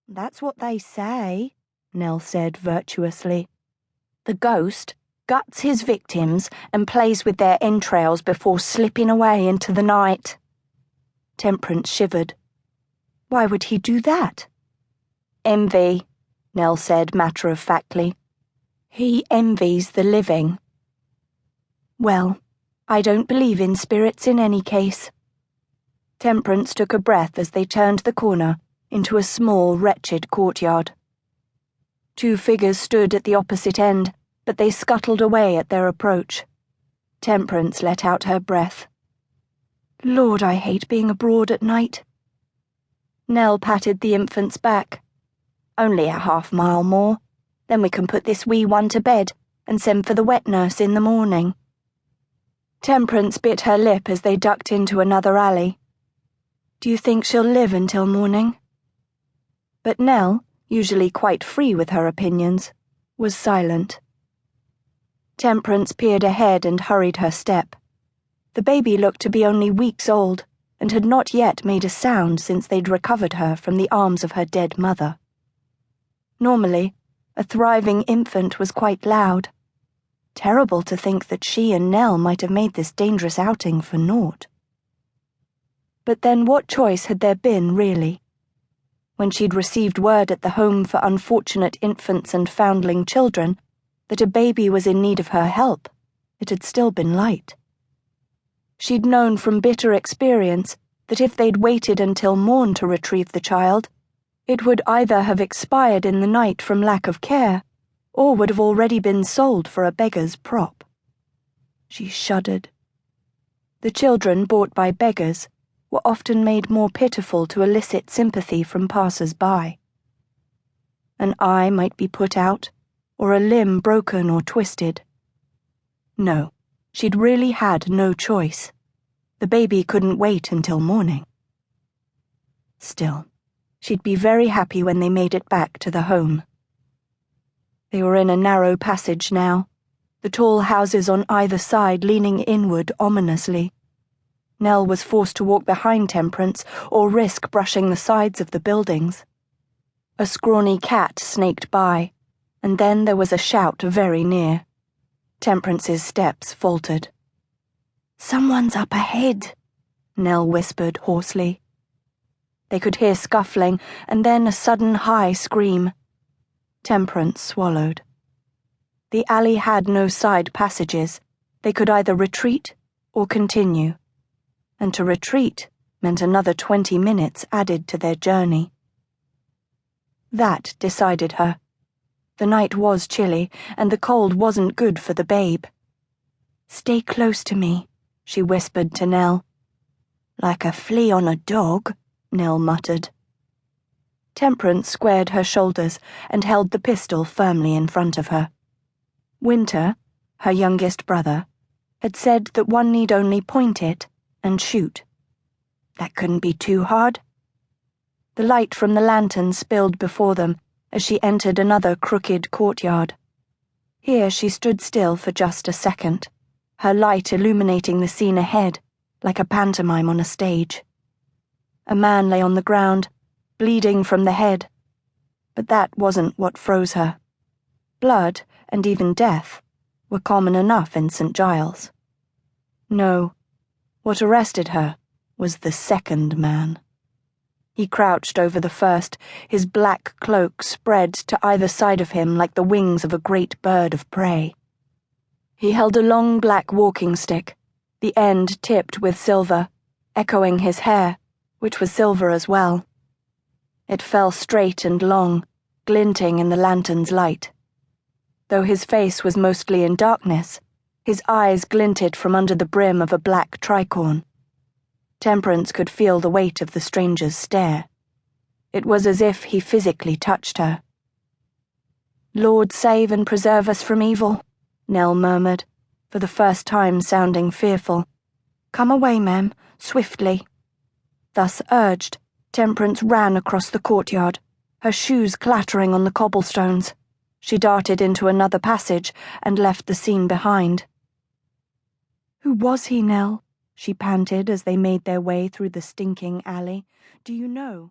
"That's what they say," Nell said virtuously. "The ghost guts his victims and plays with their entrails before slipping away into the night." Temperance shivered. "Why would he do that?" "Envy," Nell said matter-of-factly. "He envies the living." "Well, I don't believe in spirits in any case." Temperance took a breath as they turned the corner into a small, wretched courtyard. Two figures stood at the opposite end, but they scuttled away at their approach. Temperance let out her breath. "Lord, I hate being abroad at night." Nell patted the infant's back. "Only a half-mile more. Then we can put this wee one to bed and send for the wet nurse in the morning." Temperance bit her lip as they ducked into another alley. "Do you think she'll live until morning?" But Nell, usually quite free with her opinions, was silent. Temperance peered ahead and hurried her step. The baby looked to be only weeks old and had not yet made a sound since they'd recovered her from the arms of her dead mother. Normally, a thriving infant was quite loud. Terrible to think that she and Nell might have made this dangerous outing for naught. But then what choice had there been, really? When she'd received word at the Home for Unfortunate Infants and Foundling Children that a baby was in need of her help, it had still been light. She'd known from bitter experience that if they'd waited until morn to retrieve the child, it would either have expired in the night from lack of care, or would have already been sold for a beggar's prop. She shuddered. The children bought by beggars were often made more pitiful to elicit sympathy from passers-by. An eye might be put out, or a limb broken or twisted. No, she'd really had no choice. The baby couldn't wait until morning. Still, she'd be very happy when they made it back to the home. They were in a narrow passage now, the tall houses on either side leaning inward ominously. Nell was forced to walk behind Temperance or risk brushing the sides of the buildings. A scrawny cat snaked by, and then there was a shout very near. Temperance's steps faltered. "Someone's up ahead," Nell whispered hoarsely. They could hear scuffling, and then a sudden high scream. Temperance swallowed. The alley had no side passages. They could either retreat or continue. And to retreat meant another 20 minutes added to their journey. That decided her. The night was chilly, and the cold wasn't good for the babe. "Stay close to me," she whispered to Nell. "Like a flea on a dog," Nell muttered. Temperance squared her shoulders and held the pistol firmly in front of her. Winter, her youngest brother, had said that one need only point it and shoot. That couldn't be too hard. The light from the lantern spilled before them as she entered another crooked courtyard. Here she stood still for just a second, her light illuminating the scene ahead like a pantomime on a stage. A man lay on the ground, bleeding from the head. But that wasn't what froze her. Blood, and even death, were common enough in St. Giles. No. What arrested her was the second man. He crouched over the first, his black cloak spread to either side of him like the wings of a great bird of prey. He held a long black walking stick, the end tipped with silver, echoing his hair, which was silver as well. It fell straight and long, glinting in the lantern's light. Though his face was mostly in darkness, his eyes glinted from under the brim of a black tricorn. Temperance could feel the weight of the stranger's stare. It was as if he physically touched her. "Lord, save and preserve us from evil," Nell murmured, for the first time sounding fearful. "Come away, ma'am, swiftly." Thus urged, Temperance ran across the courtyard, her shoes clattering on the cobblestones. She darted into another passage and left the scene behind. "Who was he, Nell?" she panted as they made their way through the stinking alley. "Do you know?"